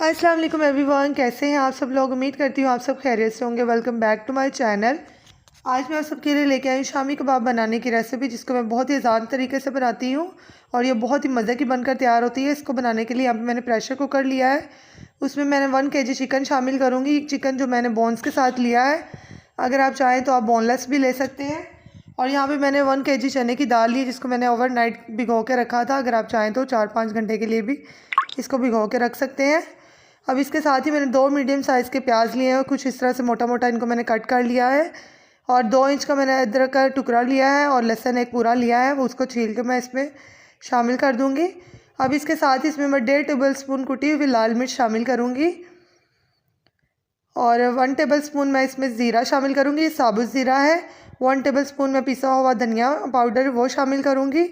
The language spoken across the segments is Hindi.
अस्सलाम वालेकुम एवरीवन, कैसे हैं आप सब लोग। उम्मीद करती हूँ आप सब खैरियत से होंगे। Welcome back to my channel. आज मैं आप सबके लिए लेके आई हूँ शामी कबाब बनाने की रेसिपी, जिसको मैं बहुत ही आसान तरीके से बनाती हूँ और ये बहुत ही मज़े की बनकर तैयार होती है। इसको बनाने के लिए यहाँ पे मैंने प्रेशर कुकर लिया है, उसमें मैंने 1 kg चिकन शामिल करूँगी। चिकन जो मैंने बोन्स के साथ लिया है, अगर आप चाहें तो आप बोनलेस भी ले सकते हैं। और यहाँ पे मैंने 1 kg चने की दाल ली है, जिसको मैंने ओवरनाइट भिगो के रखा था। अगर आप चाहें तो 4-5 घंटे के लिए भी इसको भिगो के रख सकते हैं। अब इसके साथ ही मैंने 2 मीडियम साइज़ के प्याज लिए हैं और कुछ इस तरह से मोटा मोटा इनको मैंने कट कर लिया है। और 2 इंच का मैंने अदरक का टुकड़ा लिया है और लहसुन एक पूरा लिया है, वो उसको छील के मैं इसमें शामिल कर दूँगी। अब इसके साथ ही इसमें मैं 1.5 टेबलस्पून कुटी हुई लाल मिर्च शामिल करूँगी और 1 टेबलस्पून मैं इसमें ज़ीरा शामिल करूँगी, ये साबुत ज़ीरा है। 1 टेबलस्पून मैं पिसा हुआ धनिया पाउडर वो शामिल करूँगी।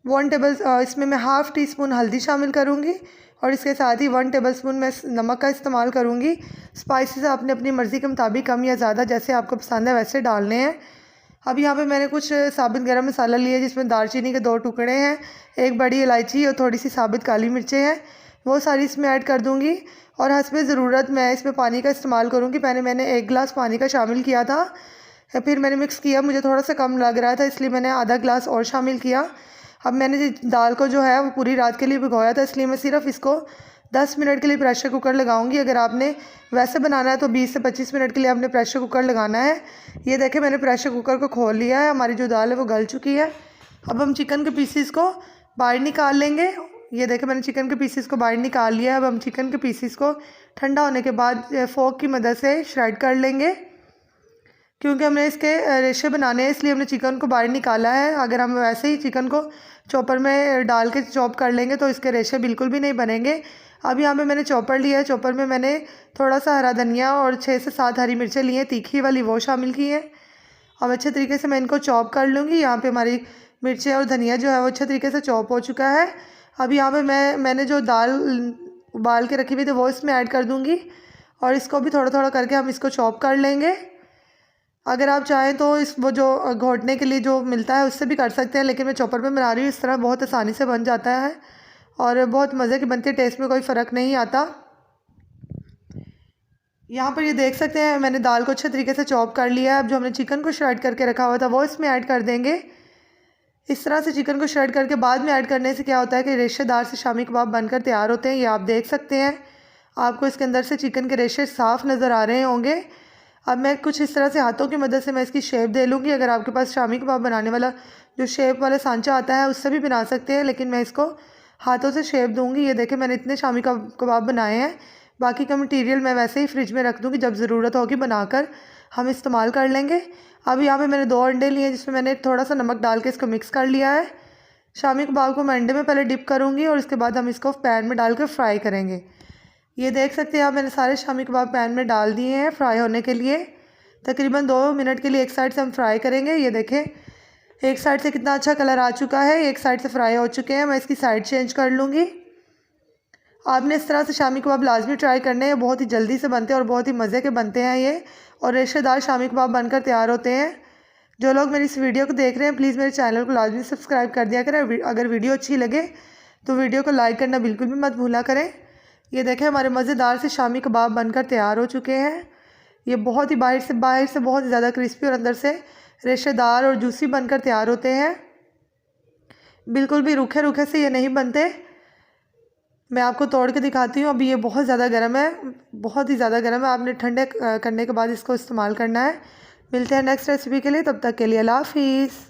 इसमें मैं हाफ़ टी स्पून हल्दी शामिल करूँगी और इसके साथ ही 1 टेबलस्पून मैं नमक का इस्तेमाल करूँगी। स्पाइसेस आपने अपनी मर्ज़ी के मुताबिक कम या ज़्यादा जैसे आपको पसंद है वैसे डालने हैं। अब यहाँ पे मैंने कुछ साबुत गरम मसाला लिया, जिसमें दालचीनी के 2 टुकड़े हैं, एक बड़ी इलायची और थोड़ी सी साबुत काली मिर्चें हैं, वो सारी इसमें ऐड कर दूँगी। और हस्बे ज़रूरत मैं इसमें पानी का इस्तेमाल करूँगी। पहले मैंने 1 गिलास पानी का शामिल किया था, फिर मैंने मिक्स किया, मुझे थोड़ा सा कम लग रहा था इसलिए मैंने आधा गिलास और शामिल किया। अब मैंने दाल को जो है वो पूरी रात के लिए भिगोया था, इसलिए मैं सिर्फ इसको 10 मिनट के लिए प्रेशर कुकर लगाऊंगी। अगर आपने वैसे बनाना है तो 20 से 25 मिनट के लिए आपने प्रेशर कुकर लगाना है। ये देखें, मैंने प्रेशर कुकर को खोल लिया है, हमारी जो दाल है वो गल चुकी है। अब हम चिकन के पीसीस को बाहर निकाल लेंगे। ये देखें, मैंने चिकन के पीसीस को बाहर निकाल लिया है। अब हम चिकन के पीसीस को ठंडा होने के बाद फोक की मदद से श्रेड कर लेंगे, क्योंकि हमने इसके रेशे बनाने हैं इसलिए हमने चिकन को बाहर निकाला है। अगर हम वैसे ही चिकन को चॉपर में डाल के चॉप कर लेंगे तो इसके रेशे बिल्कुल भी नहीं बनेंगे। अब यहाँ पे मैंने चॉपर लिया है, चॉपर में मैंने थोड़ा सा हरा धनिया और 6 से 7 हरी मिर्चें ली हैं, तीखी वाली वो शामिल की हैं। अब अच्छे तरीके से मैं इनको चॉप कर लूँगी। यहाँ पे हमारी मिर्चें और धनिया जो है वो अच्छे तरीके से चॉप हो चुका है। अब यहाँ पे मैंने जो दाल उबाल के रखी हुई थी वो इसमें ऐड कर दूँगी और इसको भी थोड़ा थोड़ा करके हम इसको चॉप कर लेंगे। अगर आप चाहें तो इस वो जो घोटने के लिए जो मिलता है उससे भी कर सकते हैं, लेकिन मैं चॉपर पे बना रही हूँ। इस तरह बहुत आसानी से बन जाता है और बहुत मज़े की बनती है, टेस्ट में कोई फ़र्क नहीं आता। यहाँ पर ये देख सकते हैं मैंने दाल को अच्छे तरीके से चॉप कर लिया है। अब जो हमने चिकन को श्रेड करके रखा हुआ था वो इसमें ऐड कर देंगे। इस तरह से चिकन को श्रेड करके बाद में ऐड करने से क्या होता है कि रेशेदार से शामी कबाब बनकर तैयार होते हैं। ये आप देख सकते हैं, आपको इसके अंदर से चिकन के रेशे साफ़ नज़र आ रहे होंगे। अब मैं कुछ इस तरह से हाथों की मदद से मैं इसकी शेप दे लूँगी। अगर आपके पास शामी कबाब बनाने वाला जो शेप वाला सांचा आता है उससे भी बना सकते हैं, लेकिन मैं इसको हाथों से शेप दूँगी। ये देखें, मैंने इतने शामी कबाब बनाए हैं। बाकी का मटीरियल मैं वैसे ही फ्रिज में रख दूँगी, जब ज़रूरत होगी बनाकर हम इस्तेमाल कर लेंगे। अब यहाँ पे मैंने 2 अंडे लिए हैं, जिसमें मैंने थोड़ा सा नमक डाल के इसको मिक्स कर लिया है। शामी कबाब को मैं अंडे में पहले डिप करूँगी और उसके बाद हम इसको पैन में डाल कर फ्राई करेंगे। ये देख सकते हैं आप, मैंने सारे शामी कबाब पैन में डाल दिए हैं फ्राई होने के लिए। तकरीबन 2 मिनट के लिए एक साइड से हम फ्राई करेंगे। ये देखें, एक साइड से कितना अच्छा कलर आ चुका है, एक साइड से फ्राई हो चुके हैं। मैं इसकी साइड चेंज कर लूँगी। आपने इस तरह से शामी कबाब लाजमी ट्राई करने हैं, बहुत ही जल्दी से बनते हैं और बहुत ही मज़े के बनते हैं ये, और रेशेदार शामी कबाब बनकर तैयार होते हैं। जो लोग मेरी इस वीडियो को देख रहे हैं प्लीज़ मेरे चैनल को लाजमी सब्सक्राइब कर दिया करें। अगर वीडियो अच्छी लगे तो वीडियो को लाइक करना बिल्कुल भी मत भूला करें। ये देखें, हमारे मज़ेदार से शामी कबाब बनकर तैयार हो चुके हैं। ये बहुत ही बाहर से बहुत ही ज़्यादा क्रिस्पी और अंदर से रेशेदार और जूसी बनकर तैयार होते हैं। बिल्कुल भी रूखे रूखे से ये नहीं बनते। मैं आपको तोड़ के दिखाती हूँ। अभी ये बहुत ज़्यादा गर्म है, बहुत ही ज़्यादा गर्म है। आपने ठंडे करने के बाद इसको इस्तेमाल करना है। मिलते हैं नेक्स्ट रेसिपी के लिए, तब तक के लिए अल्लाह हाफिज़।